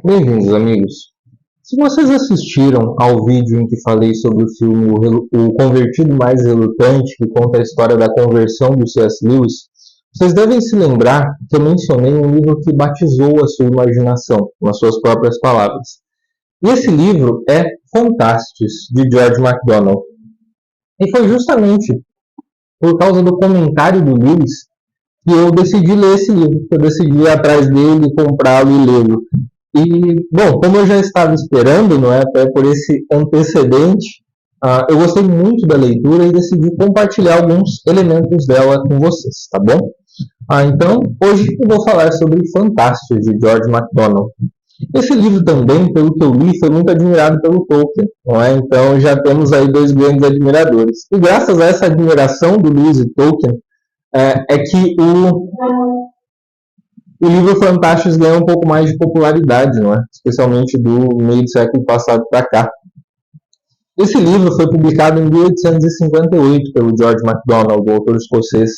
Bem-vindos, amigos. Se vocês assistiram ao vídeo em que falei sobre o filme O Convertido Mais Relutante, que conta a história da conversão do C.S. Lewis, vocês devem se lembrar que eu mencionei um livro que batizou a sua imaginação, nas suas próprias palavras. E esse livro é Fantastes, de George MacDonald. E foi justamente por causa do comentário do Lewis que eu decidi ler esse livro, que eu decidi ir atrás dele, comprá-lo e lê-lo. E, bom, como eu já estava esperando, não é, até por esse antecedente, eu gostei muito da leitura e decidi compartilhar alguns elementos dela com vocês, tá bom? Então, hoje eu vou falar sobre Fantastes, de George MacDonald. Esse livro também, pelo que eu li, foi muito admirado pelo Tolkien, não é? Então já temos aí dois grandes admiradores. E graças a essa admiração do Lewis e Tolkien, é que o livro Fantastes ganha um pouco mais de popularidade, não é? Especialmente do meio do século passado para cá. Esse livro foi publicado em 1858 pelo George MacDonald, o autor escocês,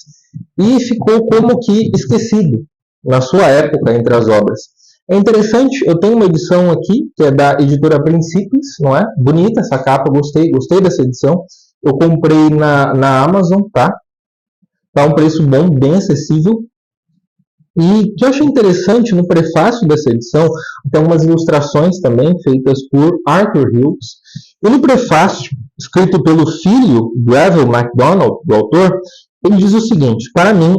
e ficou como que esquecido na sua época entre as obras. É interessante, eu tenho uma edição aqui, que é da editora Princípios, não é? Bonita essa capa, gostei dessa edição. Eu comprei na Amazon, tá? Tá um preço bom, bem acessível. E o que eu achei interessante no prefácio dessa edição, tem umas ilustrações também feitas por Arthur Hughes. E no prefácio, escrito pelo filho Greville MacDonald, do autor, ele diz o seguinte: para mim,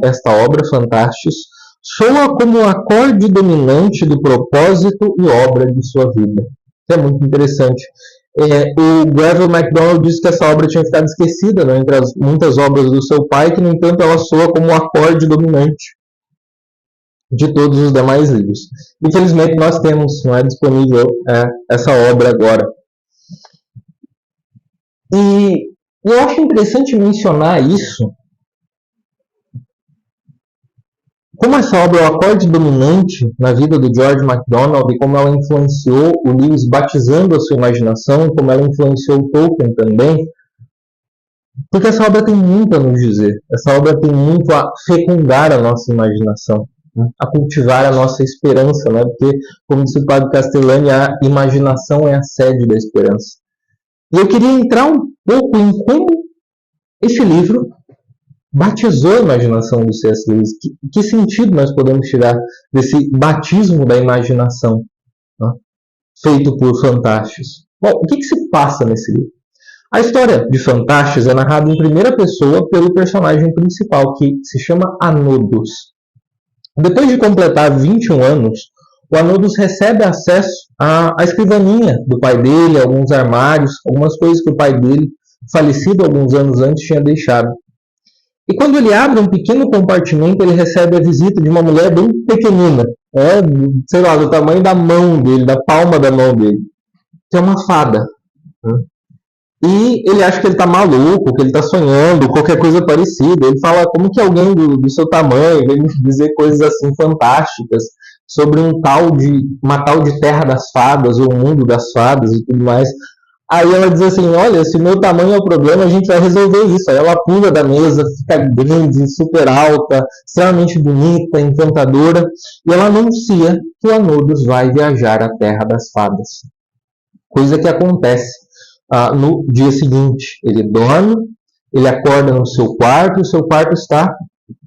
esta obra Fantastes, soa como o acorde dominante do propósito e obra de sua vida. Isso é muito interessante. O Greville MacDonald disse que essa obra tinha ficado esquecida, né, entre as muitas obras do seu pai, que, no entanto, ela soa como o acorde dominante de todos os demais livros. Infelizmente, nós temos, não é disponível essa obra agora. E eu acho interessante mencionar isso, como essa obra é o acorde dominante na vida do George MacDonald e como ela influenciou o Lewis batizando a sua imaginação, como ela influenciou o Tolkien também, porque essa obra tem muito a nos dizer, essa obra tem muito a fecundar a nossa imaginação, a cultivar a nossa esperança, né? Porque, como disse o padre Castellani, a imaginação é a sede da esperança. E eu queria entrar um pouco em como esse livro batizou a imaginação do C.S. Lewis. Que sentido nós podemos tirar desse batismo da imaginação, né, feito por Fantastes? Bom, o que se passa nesse livro? A história de Fantastes é narrada em primeira pessoa pelo personagem principal, que se chama Anodus. Depois de completar 21 anos, o Anodus recebe acesso à escrivaninha do pai dele, alguns armários, algumas coisas que o pai dele, falecido alguns anos antes, tinha deixado. E quando ele abre um pequeno compartimento, ele recebe a visita de uma mulher bem pequenina, sei lá, do tamanho da mão dele, da palma da mão dele, que é uma fada. E ele acha que ele está maluco, que ele está sonhando, qualquer coisa parecida. Ele fala como que alguém do seu tamanho vem me dizer coisas assim fantásticas sobre uma tal de terra das fadas, ou mundo das fadas e tudo mais. Aí ela diz assim: olha, se meu tamanho é o problema, a gente vai resolver isso. Aí ela pula da mesa, fica grande, super alta, extremamente bonita, encantadora, e ela anuncia que o Anodus vai viajar à terra das fadas. Coisa que acontece no dia seguinte. Ele dorme, ele acorda no seu quarto, e o seu quarto está,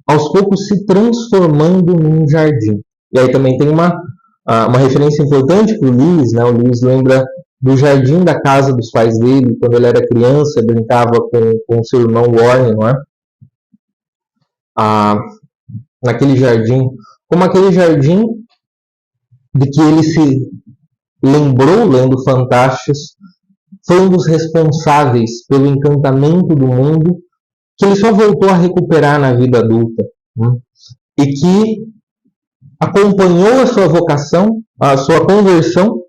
aos poucos, se transformando num jardim. E aí também tem uma referência importante para o Lewis, né? O Lewis lembra do jardim da casa dos pais dele, quando ele era criança, brincava com seu irmão Warren, não é? Naquele jardim, como aquele jardim de que ele se lembrou lendo Fantastes, foi um dos responsáveis pelo encantamento do mundo, que ele só voltou a recuperar na vida adulta, né? E que acompanhou a sua vocação, a sua conversão,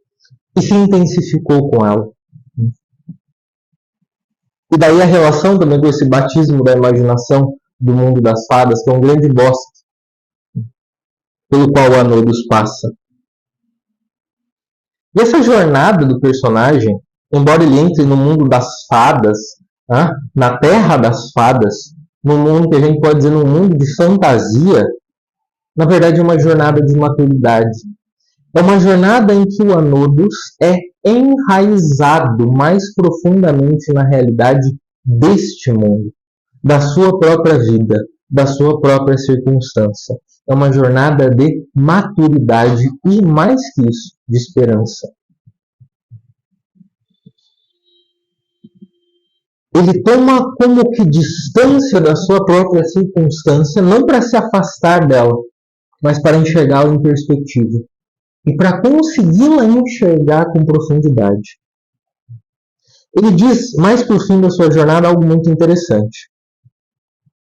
e se intensificou com ela. E daí a relação também com esse batismo da imaginação do mundo das fadas, que é um grande bosque pelo qual o Anodus passa. E essa jornada do personagem, embora ele entre no mundo das fadas, na terra das fadas, num mundo que a gente pode dizer num mundo de fantasia, na verdade é uma jornada de maturidade. É uma jornada em que o Anodos é enraizado mais profundamente na realidade deste mundo, da sua própria vida, da sua própria circunstância. É uma jornada de maturidade e, mais que isso, de esperança. Ele toma como que distância da sua própria circunstância, não para se afastar dela, mas para enxergá-la em perspectiva. E para consegui-la enxergar com profundidade. Ele diz, mais para o fim da sua jornada, algo muito interessante.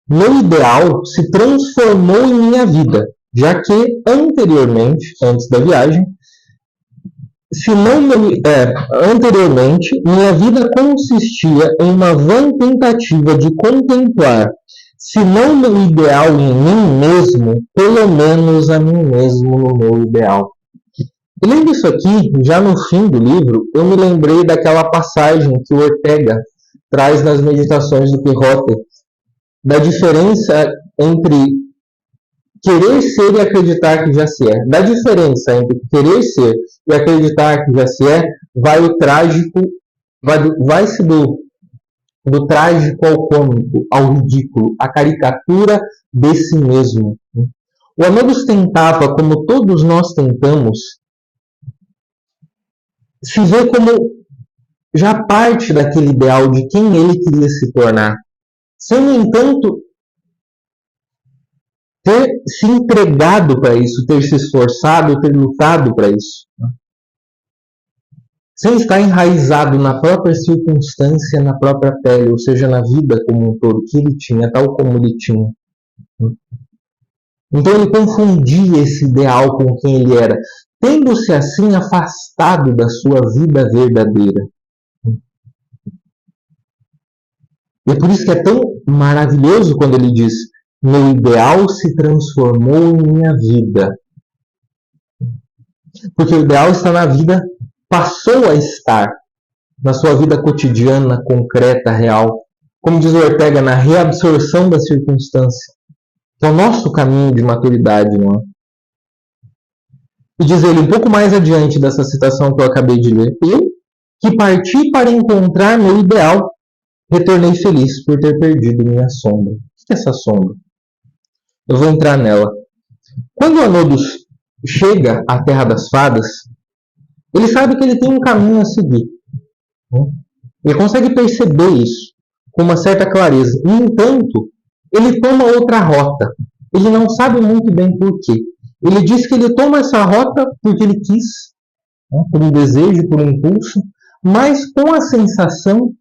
Meu ideal se transformou em minha vida, já que anteriormente, antes da viagem, anteriormente, minha vida consistia em uma vã tentativa de contemplar, se não meu ideal em mim mesmo, pelo menos a mim mesmo no meu ideal. E lendo isso aqui, já no fim do livro, eu me lembrei daquela passagem que o Ortega traz nas Meditações do Quixote, da diferença entre querer ser e acreditar que já se é. Da diferença entre querer ser e acreditar que já se é, vai o trágico, vai-se do trágico ao cômico, ao ridículo, a caricatura de si mesmo. O Anodos tentava, como todos nós tentamos, se ver como já parte daquele ideal de quem ele queria se tornar. Sem, no entanto, ter se entregado para isso, ter se esforçado, ter lutado para isso. Sem estar enraizado na própria circunstância, na própria pele, ou seja, na vida como um todo, que ele tinha, tal como ele tinha. Então ele confundia esse ideal com quem ele era, tendo-se assim afastado da sua vida verdadeira. E é por isso que é tão maravilhoso quando ele diz: meu ideal se transformou em minha vida. Porque o ideal está na vida, passou a estar na sua vida cotidiana, concreta, real. Como diz o Ortega, na reabsorção da circunstância. É o nosso caminho de maturidade, não é? E diz ele um pouco mais adiante dessa citação que eu acabei de ler: eu, que parti para encontrar meu ideal, retornei feliz por ter perdido minha sombra. O que é essa sombra? Eu vou entrar nela. Quando o Anodos chega à Terra das Fadas, ele sabe que ele tem um caminho a seguir. Ele consegue perceber isso com uma certa clareza. No entanto, ele toma outra rota. Ele não sabe muito bem por quê. Ele diz que ele toma essa rota porque ele quis, por um desejo, por um impulso, mas com a sensação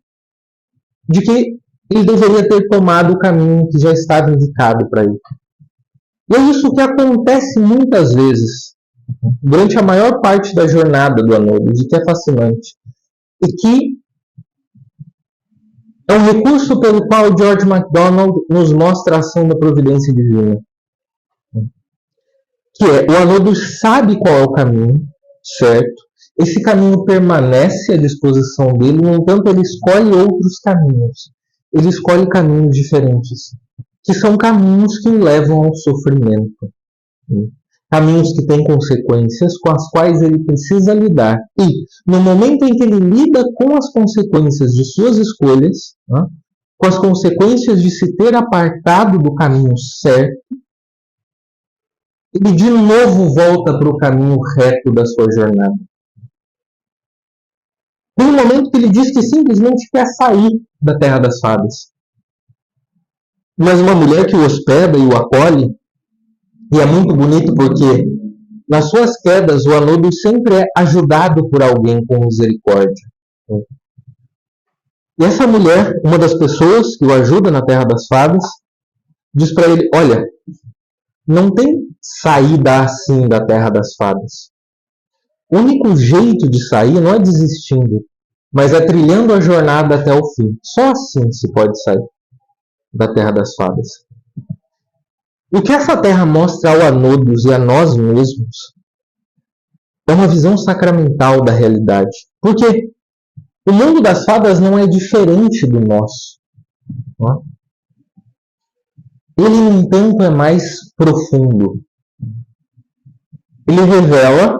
de que ele deveria ter tomado o caminho que já estava indicado para ele. E é isso que acontece muitas vezes, durante a maior parte da jornada do Anodos, e que é fascinante. E que é um recurso pelo qual George MacDonald nos mostra a ação da providência divina. Que é, o Anodos sabe qual é o caminho, certo? Esse caminho permanece à disposição dele, no entanto, ele escolhe outros caminhos. Ele escolhe caminhos diferentes, que são caminhos que o levam ao sofrimento. Caminhos que têm consequências com as quais ele precisa lidar. E, no momento em que ele lida com as consequências de suas escolhas, com as consequências de se ter apartado do caminho certo, ele de novo volta para o caminho reto da sua jornada. Tem um momento que ele diz que simplesmente quer sair da Terra das Fadas. Mas uma mulher que o hospeda e o acolhe, e é muito bonito porque nas suas quedas o Anodos sempre é ajudado por alguém com misericórdia. E essa mulher, uma das pessoas que o ajuda na Terra das Fadas, diz para ele: olha, não tem saída assim da Terra das Fadas. O único jeito de sair não é desistindo, mas é trilhando a jornada até o fim. Só assim se pode sair da Terra das Fadas. O que essa terra mostra ao Anodos e a nós mesmos é uma visão sacramental da realidade. Porque o mundo das fadas não é diferente do nosso. Ele, no entanto, é mais profundo. Ele revela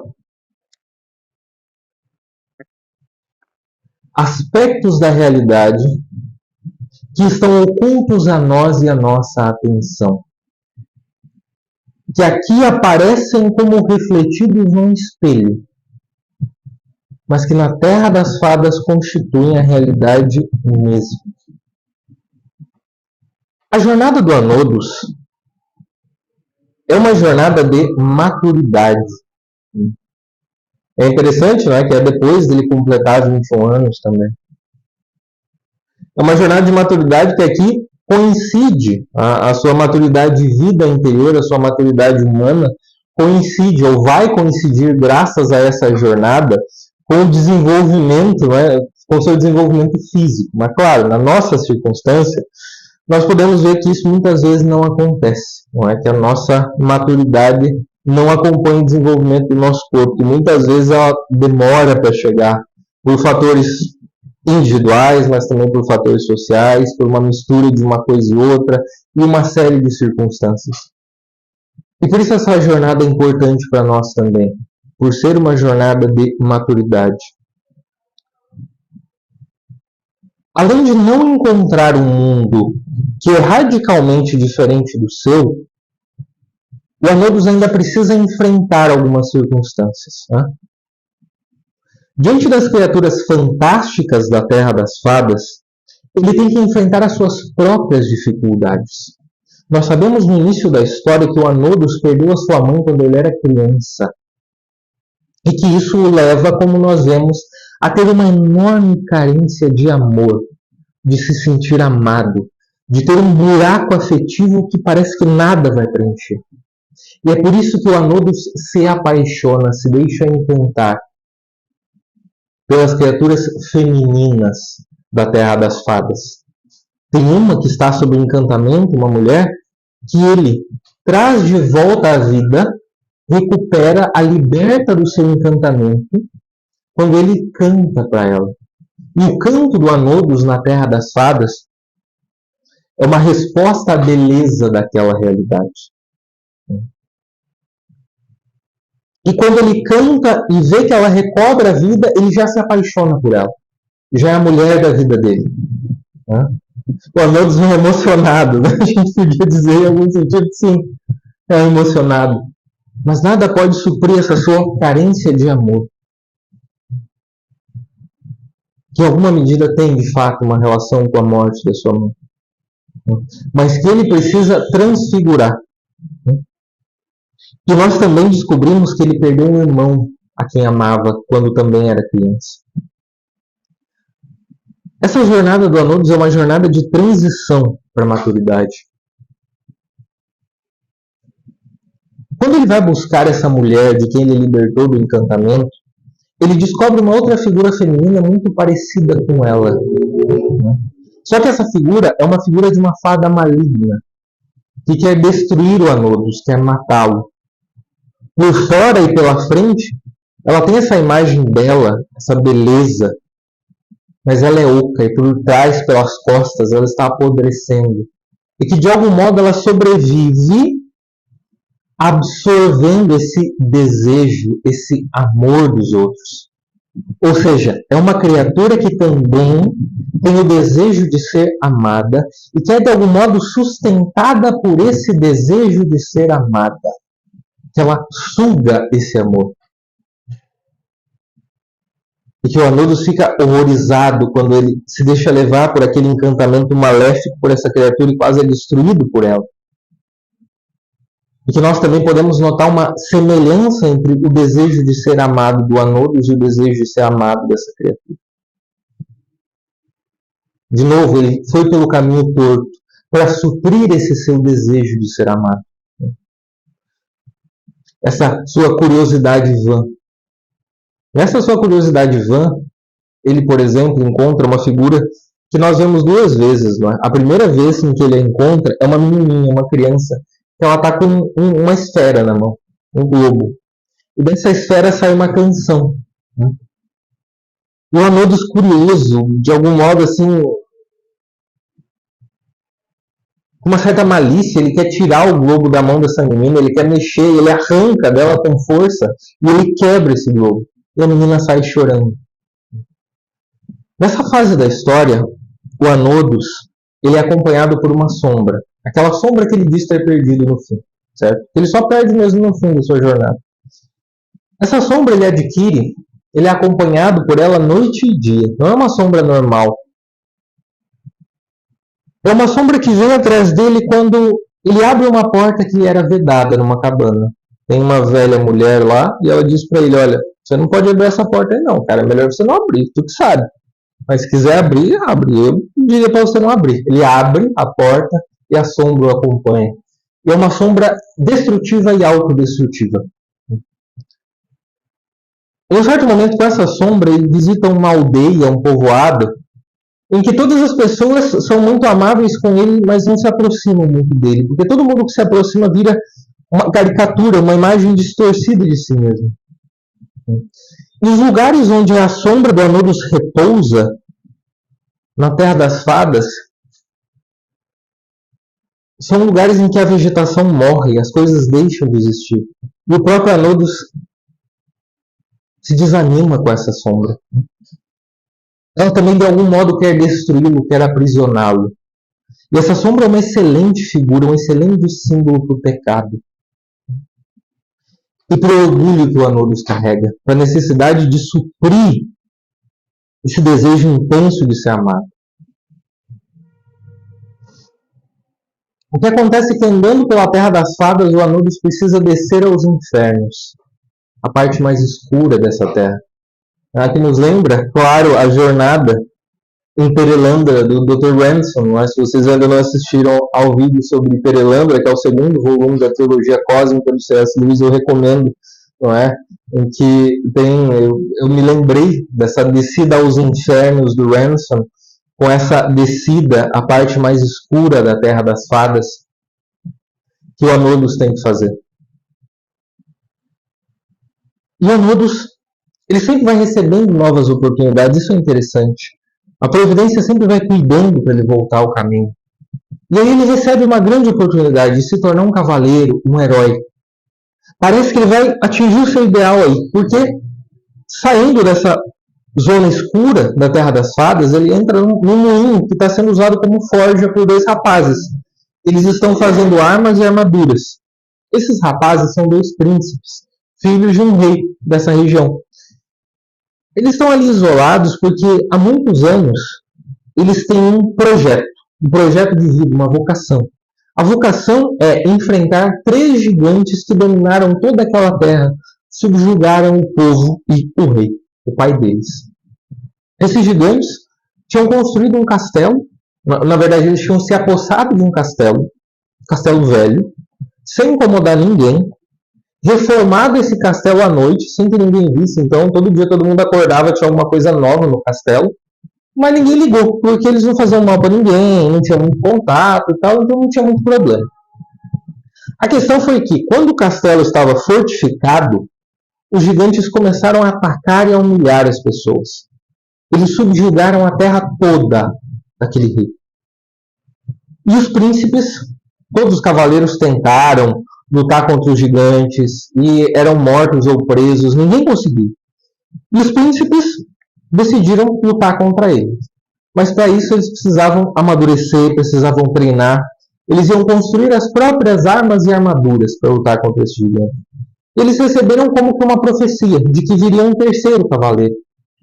aspectos da realidade que estão ocultos a nós e a nossa atenção, que aqui aparecem como refletidos num espelho, mas que na Terra das Fadas constituem a realidade mesma. A jornada do Anodos é uma jornada de maturidade. É interessante, não é, que é depois dele completar 21 anos também. É uma jornada de maturidade que aqui coincide a sua maturidade de vida interior, a sua maturidade humana, coincide ou vai coincidir graças a essa jornada com o desenvolvimento, né, com o seu desenvolvimento físico. Mas claro, na nossa circunstância, nós podemos ver que isso muitas vezes não acontece, não é? Que a nossa maturidade não acompanha o desenvolvimento do nosso corpo, e muitas vezes ela demora para chegar, por fatores individuais, mas também por fatores sociais, por uma mistura de uma coisa e outra, e uma série de circunstâncias. E por isso essa jornada é importante para nós também, por ser uma jornada de maturidade. Além de não encontrar um mundo que é radicalmente diferente do seu, o Anodos ainda precisa enfrentar algumas circunstâncias. Né? Diante das criaturas fantásticas da Terra das Fadas, ele tem que enfrentar as suas próprias dificuldades. Nós sabemos no início da história que o Anodos perdeu a sua mãe quando ele era criança. E que isso o leva, como nós vemos, a ter uma enorme carência de amor, de se sentir amado, de ter um buraco afetivo que parece que nada vai preencher. E é por isso que o Anodos se apaixona, se deixa encantar pelas criaturas femininas da Terra das Fadas. Tem uma que está sob encantamento, uma mulher, que ele traz de volta à vida, recupera, a liberta do seu encantamento, quando ele canta para ela. E o canto do Anodos na Terra das Fadas é uma resposta à beleza daquela realidade. E quando ele canta e vê que ela recobra a vida, ele já se apaixona por ela. Já é a mulher da vida dele. O Anodos é emocionado. Né? A gente podia dizer em algum sentido que sim, é emocionado. Mas nada pode suprir essa sua carência de amor. Que em alguma medida tem, de fato, uma relação com a morte da sua mãe. Mas que ele precisa transfigurar. E nós também descobrimos que ele perdeu um irmão a quem amava quando também era criança. Essa jornada do Anodos é uma jornada de transição para a maturidade. Quando ele vai buscar essa mulher de quem ele libertou do encantamento, ele descobre uma outra figura feminina muito parecida com ela. Só que essa figura é uma figura de uma fada maligna, que quer destruir o Anodos, quer matá-lo. Por fora e pela frente, ela tem essa imagem bela, essa beleza, mas ela é oca, e por trás, pelas costas, ela está apodrecendo. E que de algum modo ela sobrevive absorvendo esse desejo, esse amor dos outros. Ou seja, é uma criatura que também tem o desejo de ser amada e que é de algum modo sustentada por esse desejo de ser amada. Que ela suga esse amor. E que o Anodos fica horrorizado quando ele se deixa levar por aquele encantamento maléfico por essa criatura e quase é destruído por ela. E que nós também podemos notar uma semelhança entre o desejo de ser amado do Anodos e o desejo de ser amado dessa criatura. De novo, ele foi pelo caminho torto para suprir esse seu desejo de ser amado. Essa sua curiosidade vã. Nessa sua curiosidade vã, ele, por exemplo, encontra uma figura que nós vemos duas vezes. Não é? A primeira vez em que ele a encontra é uma menininha, uma criança, que ela está com uma esfera na mão, um globo. E dessa esfera sai uma canção. Né? E o Anodos, curioso, de algum modo assim, com uma certa malícia, ele quer tirar o globo da mão dessa menina, ele quer mexer, ele arranca dela com força e ele quebra esse globo. E a menina sai chorando. Nessa fase da história, o Anodos ele é acompanhado por uma sombra. Aquela sombra que ele diz ter perdido no fim, certo? Ele só perde mesmo no fim da sua jornada. Essa sombra ele adquire, ele é acompanhado por ela noite e dia. Não é uma sombra normal. É uma sombra que vem atrás dele quando ele abre uma porta que era vedada numa cabana. Tem uma velha mulher lá e ela diz para ele, olha, você não pode abrir essa porta aí não, cara, é melhor você não abrir, tu que sabe. Mas se quiser abrir, abre. Eu diria para você não abrir. Ele abre a porta e a sombra o acompanha. E é uma sombra destrutiva e autodestrutiva. Em um certo momento, com essa sombra, ele visita uma aldeia, um povoado, em que todas as pessoas são muito amáveis com ele, mas não se aproximam muito dele. Porque todo mundo que se aproxima vira uma caricatura, uma imagem distorcida de si mesmo. Nos lugares onde a sombra do Anodos repousa, na Terra das Fadas, são lugares em que a vegetação morre, as coisas deixam de existir. E o próprio Anodos se desanima com essa sombra. Ela também, de algum modo, quer destruí-lo, quer aprisioná-lo. E essa sombra é uma excelente figura, um excelente símbolo para o pecado. E para o orgulho que o Anodos carrega, para a necessidade de suprir esse desejo intenso de ser amado. O que acontece é que, andando pela Terra das Fadas, o Anodos precisa descer aos infernos, a parte mais escura dessa terra. Que nos lembra, claro, a jornada em Perelandra, do Dr. Ransom. Se vocês ainda não assistiram ao vídeo sobre Perelandra, que é o segundo volume da trilogia cósmica do C.S. Lewis, eu recomendo, não é? Em que eu me lembrei dessa descida aos infernos do Ransom, com essa descida à parte mais escura da Terra das Fadas, que o Anodos tem que fazer. E o Anodos, ele sempre vai recebendo novas oportunidades, isso é interessante. A providência sempre vai cuidando para ele voltar ao caminho. E aí ele recebe uma grande oportunidade de se tornar um cavaleiro, um herói. Parece que ele vai atingir o seu ideal aí, porque saindo dessa zona escura da Terra das Fadas, ele entra num moinho que está sendo usado como forja por dois rapazes. Eles estão fazendo armas e armaduras. Esses rapazes são dois príncipes, filhos de um rei dessa região. Eles estão ali isolados porque há muitos anos eles têm um projeto de vida, uma vocação. A vocação é enfrentar 3 gigantes que dominaram toda aquela terra, subjugaram o povo e o rei, o pai deles. Esses gigantes tinham construído um castelo, na verdade eles tinham se apossado de um castelo velho, sem incomodar ninguém, reformado esse castelo à noite, sem que ninguém visse. Então, todo dia todo mundo acordava, tinha alguma coisa nova no castelo, mas ninguém ligou, porque eles não faziam mal para ninguém, não tinha muito contato e tal, então não tinha muito problema. A questão foi que, quando o castelo estava fortificado, os gigantes começaram a atacar e a humilhar as pessoas. Eles subjugaram a terra toda daquele rei. E os príncipes, todos os cavaleiros tentaram lutar contra os gigantes e eram mortos ou presos, ninguém conseguiu. E os príncipes decidiram lutar contra eles. Mas para isso eles precisavam amadurecer, precisavam treinar. Eles iam construir as próprias armas e armaduras para lutar contra esses gigantes. Eles receberam como que uma profecia de que viria um terceiro cavaleiro,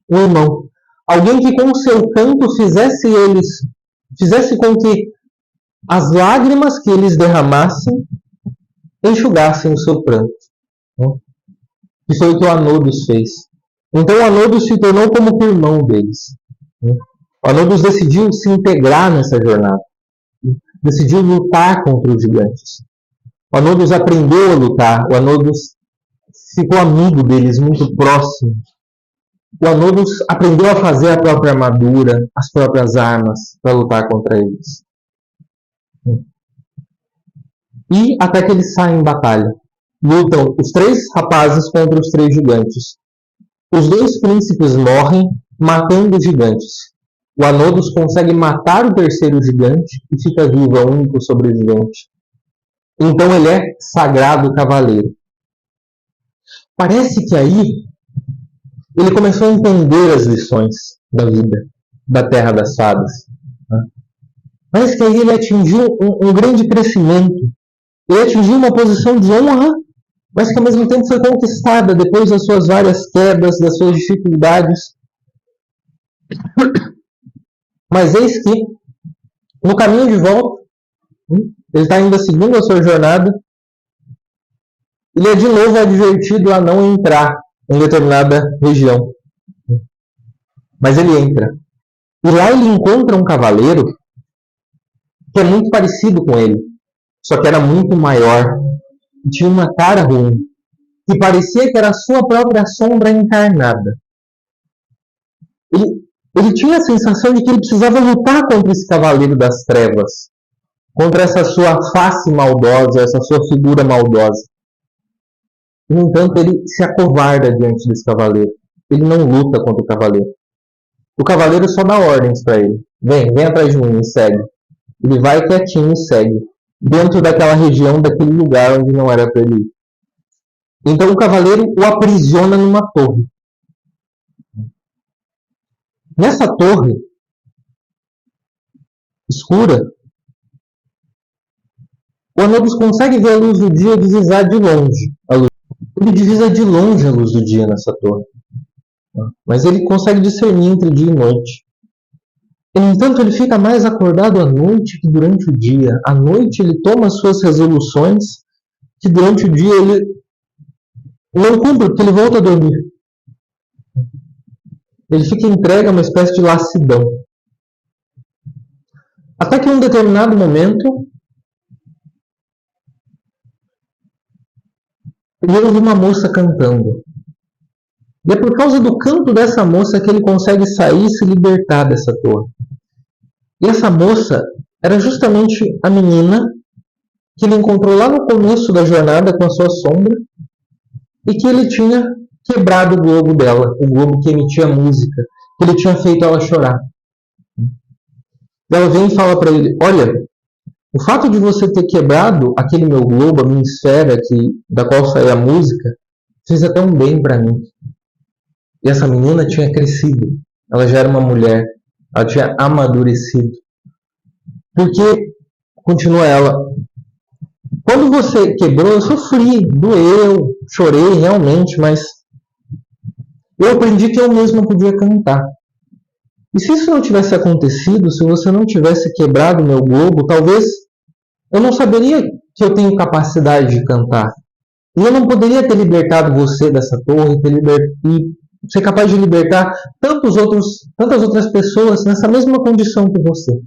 um irmão. Alguém que com o seu canto fizesse com que as lágrimas que eles derramassem enxugassem o seu pranto. E foi o que o Anodos fez. Então o Anodos se tornou como que o irmão deles. O Anodos decidiu se integrar nessa jornada. Decidiu lutar contra os gigantes. O Anodos aprendeu a lutar. O Anodos ficou amigo deles, muito próximo. O Anodos aprendeu a fazer a própria armadura, as próprias armas para lutar contra eles. E até que eles saem em batalha. Lutam os 3 rapazes contra os 3 gigantes. Os 2 príncipes morrem matando os gigantes. O Anodos consegue matar o terceiro gigante e fica vivo, é o único sobrevivente. Então ele é sagrado cavaleiro. Parece que aí ele começou a entender as lições da vida. da Terra das Fadas. Mas que aí ele atingiu um grande crescimento. Ele atingiu uma posição de honra, mas que ao mesmo tempo foi conquistada depois das suas várias quedas, das suas dificuldades. Mas eis que, no caminho de volta, ele está ainda seguindo a sua jornada, ele é de novo advertido a não entrar em determinada região. Mas ele entra. E lá ele encontra um cavaleiro que é muito parecido com ele, só que era muito maior, e tinha uma cara ruim, que parecia que era a sua própria sombra encarnada. Ele tinha a sensação de que ele precisava lutar contra esse cavaleiro das trevas, contra essa sua face maldosa, essa sua figura maldosa. No entanto, ele se acovarda diante desse cavaleiro. Ele não luta contra o cavaleiro. O cavaleiro só dá ordens para ele. Vem atrás de mim, me segue. Ele vai quietinho e segue, dentro daquela região, daquele lugar onde não era para ele ir. Então o cavaleiro o aprisiona numa torre. Nessa torre escura, o Anubis consegue ver a luz do dia divisar de longe. Ele divisa de longe a luz do dia nessa torre. Mas ele consegue discernir entre dia e noite. E, no entanto, ele fica mais acordado à noite que durante o dia. À noite ele toma as suas resoluções, que durante o dia ele não cumpre, porque ele volta a dormir. Ele fica entregue a uma espécie de lassidão. Até que em um determinado momento, ele ouve uma moça cantando. E é por causa do canto dessa moça que ele consegue sair e se libertar dessa torre. E essa moça era justamente a menina que ele encontrou lá no começo da jornada com a sua sombra e que ele tinha quebrado o globo dela, o globo que emitia música, que ele tinha feito ela chorar. E ela vem e fala para ele: olha, o fato de você ter quebrado aquele meu globo, a minha esfera da qual saía a música, fez até um bem para mim. E essa menina tinha crescido. Ela já era uma mulher. Ela tinha amadurecido. Porque, continua ela, quando você quebrou, eu sofri, doeu, chorei realmente, mas eu aprendi que eu mesma podia cantar. E se isso não tivesse acontecido, se você não tivesse quebrado meu globo, talvez eu não saberia que eu tenho capacidade de cantar. E eu não poderia ter libertado você dessa torre e ser capaz de libertar tantas outras pessoas nessa mesma condição que você.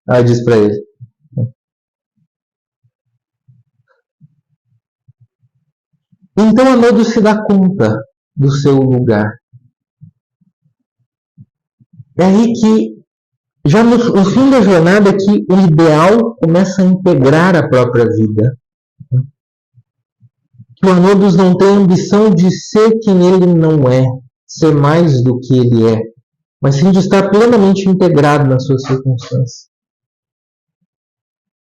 Ela diz para ele. Então Anubis se dá conta do seu lugar. É aí que, já no fim da jornada, que o ideal começa a integrar a própria vida. Que o Anubis não tem a ambição de ser quem ele não é, ser mais do que ele é, mas sim de estar plenamente integrado nas suas circunstâncias.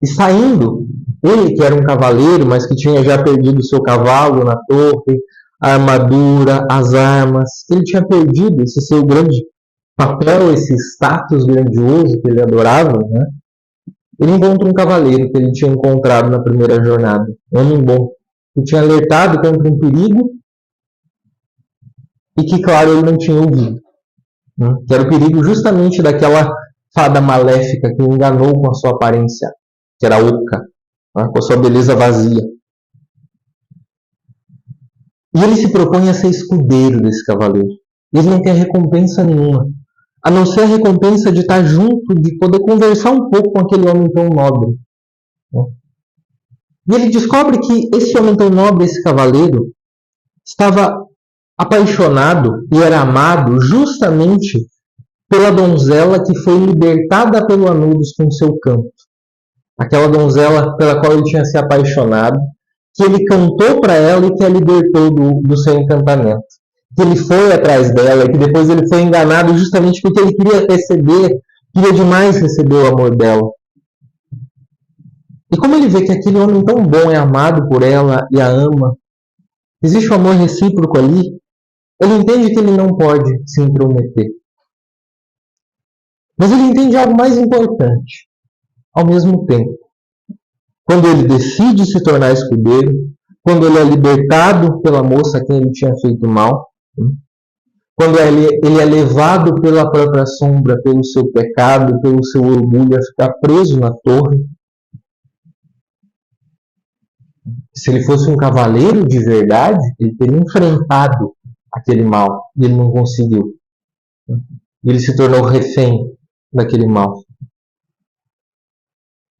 E saindo, ele que era um cavaleiro, mas que tinha já perdido seu cavalo na torre, a armadura, as armas, ele tinha perdido esse seu grande papel, esse status grandioso que ele adorava, né? Ele encontra um cavaleiro que ele tinha encontrado na primeira jornada, um homem bom, que tinha alertado contra um perigo e que, claro, ele não tinha ouvido, né? Que era o perigo justamente daquela fada maléfica que o enganou com a sua aparência, que era oca, né? Com a sua beleza vazia. E ele se propõe a ser escudeiro desse cavaleiro. Ele não quer recompensa nenhuma, a não ser a recompensa de estar junto, de poder conversar um pouco com aquele homem tão nobre. E ele descobre que esse homem tão nobre, esse cavaleiro, estava apaixonado e era amado justamente pela donzela que foi libertada pelo Anubis com seu canto. Aquela donzela pela qual ele tinha se apaixonado, que ele cantou para ela e que a libertou do seu encantamento. Que ele foi atrás dela e que depois ele foi enganado justamente porque ele queria demais receber o amor dela. E como ele vê que aquele homem tão bom é amado por ela e a ama, existe um amor recíproco ali, ele entende que ele não pode se intrometer. Mas ele entende algo mais importante. Ao mesmo tempo, quando ele decide se tornar escudeiro, quando ele é libertado pela moça a quem ele tinha feito mal, quando ele é levado pela própria sombra, pelo seu pecado, pelo seu orgulho, a ficar preso na torre. Se ele fosse um cavaleiro de verdade, ele teria enfrentado aquele mal e ele não conseguiu. Ele se tornou refém daquele mal.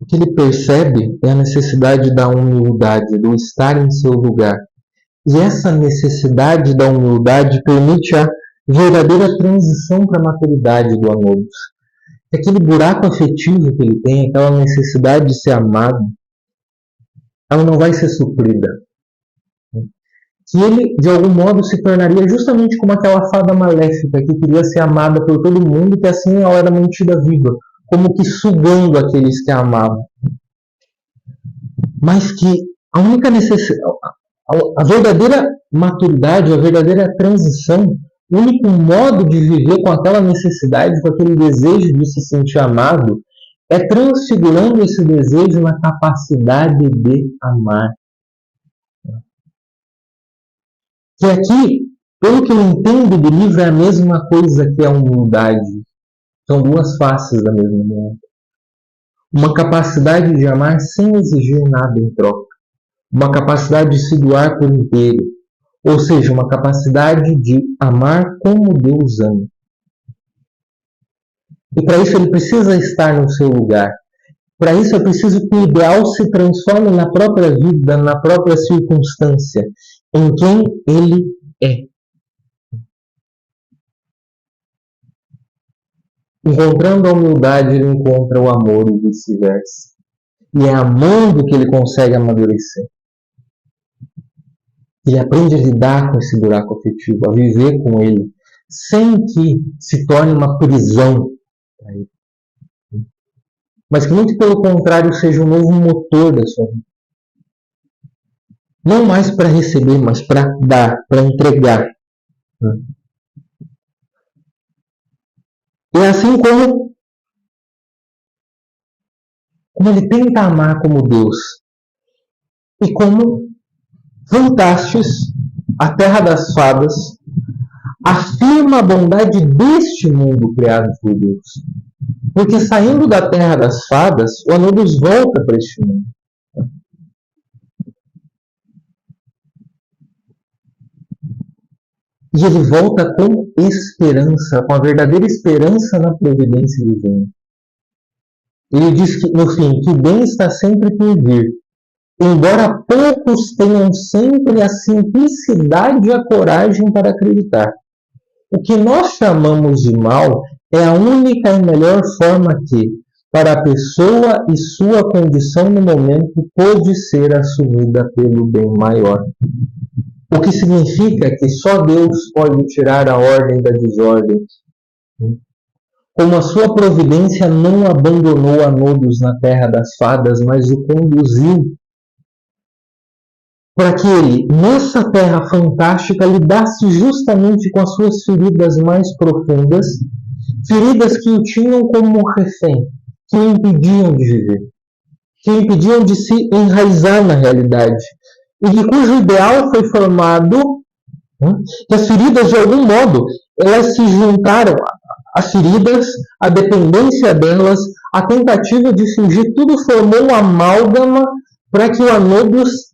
O que ele percebe é a necessidade da humildade, do estar em seu lugar. E essa necessidade da humildade permite a verdadeira transição para a maturidade do Anubis. Aquele buraco afetivo que ele tem, aquela necessidade de ser amado, ela não vai ser suprida. Que ele, de algum modo, se tornaria justamente como aquela fada maléfica que queria ser amada por todo mundo e que assim ela era mantida viva, como que sugando aqueles que a amavam. Mas que a única necessidade, a verdadeira maturidade, a verdadeira transição, o único modo de viver com aquela necessidade, com aquele desejo de se sentir amado, é transfigurando esse desejo na capacidade de amar. Que aqui, pelo que eu entendo do livro, é a mesma coisa que a humildade. São duas faces da mesma moeda. Uma capacidade de amar sem exigir nada em troca. Uma capacidade de se doar por inteiro. Ou seja, uma capacidade de amar como Deus ama. E para isso ele precisa estar no seu lugar. Para isso é preciso que o ideal se transforme na própria vida, na própria circunstância, em quem ele é. Encontrando a humildade, ele encontra o amor e vice-versa. E é amando que ele consegue amadurecer. Ele aprende a lidar com esse buraco afetivo, a viver com ele, sem que se torne uma prisão para ele. Mas que muito pelo contrário seja um novo motor da sua vida. Não mais para receber, mas para dar, para entregar. E assim como ele tenta amar como Deus, e como Fantastes, a Terra das Fadas, afirma a bondade deste mundo criado por Deus. Porque saindo da Terra das Fadas, o Anubis volta para este mundo. E ele volta com esperança, com a verdadeira esperança na providência divina. Ele diz que, no fim, que o bem está sempre por vir. Embora poucos tenham sempre a simplicidade e a coragem para acreditar. O que nós chamamos de mal é a única e melhor forma que, para a pessoa e sua condição no momento, pode ser assumida pelo bem maior. O que significa que só Deus pode tirar a ordem da desordem. Como a sua providência não abandonou Anubis na terra das fadas, mas o conduziu para que ele, nessa terra fantástica, lidasse justamente com as suas feridas mais profundas, feridas que o tinham como refém, que o impediam de viver, que o impediam de se enraizar na realidade, e de cujo ideal foi formado, que as feridas, de algum modo, elas se juntaram, as feridas, a dependência delas, a tentativa de fingir, tudo formou uma amálgama para que o Anubis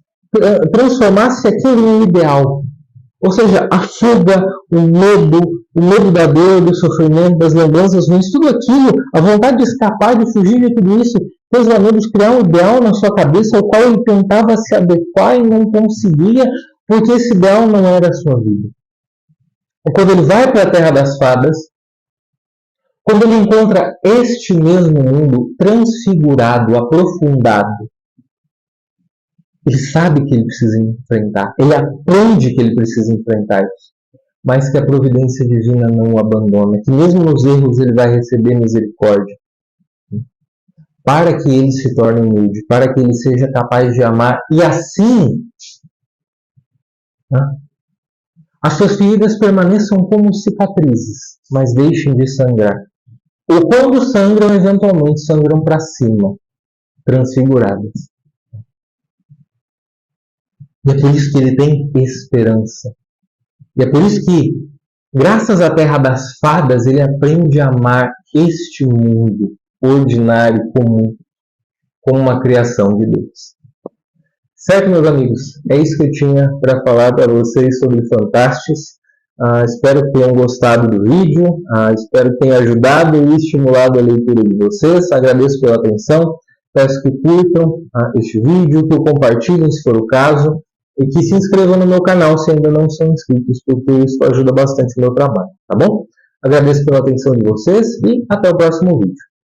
transformasse aquilo em ideal. Ou seja, a fuga, o medo da dor, do sofrimento, das lembranças ruins, tudo aquilo, a vontade de escapar, de fugir de tudo isso, fez o Anubis criar um ideal na sua cabeça ao qual ele tentava se adequar e não conseguia, porque esse ideal não era a sua vida. E quando ele vai para a Terra das Fadas, quando ele encontra este mesmo mundo transfigurado, aprofundado, ele sabe que ele precisa enfrentar, ele aprende que ele precisa enfrentar isso, mas que a providência divina não o abandona, que mesmo nos erros ele vai receber misericórdia, para que ele se torne humilde, para que ele seja capaz de amar, e assim as suas feridas permaneçam como cicatrizes, mas deixem de sangrar. Ou quando sangram, eventualmente sangram para cima, transfiguradas. E é por isso que ele tem esperança. E é por isso que, graças à Terra das Fadas, ele aprende a amar este mundo ordinário, comum, como uma criação de Deus. Certo, meus amigos? É isso que eu tinha para falar para vocês sobre Fantastes. Espero que tenham gostado do vídeo, espero que tenha ajudado e estimulado a leitura de vocês. Agradeço pela atenção, peço que curtam este vídeo, que o compartilhem se for o caso e que se inscrevam no meu canal se ainda não são inscritos, porque isso ajuda bastante no meu trabalho, tá bom? Agradeço pela atenção de vocês e até o próximo vídeo.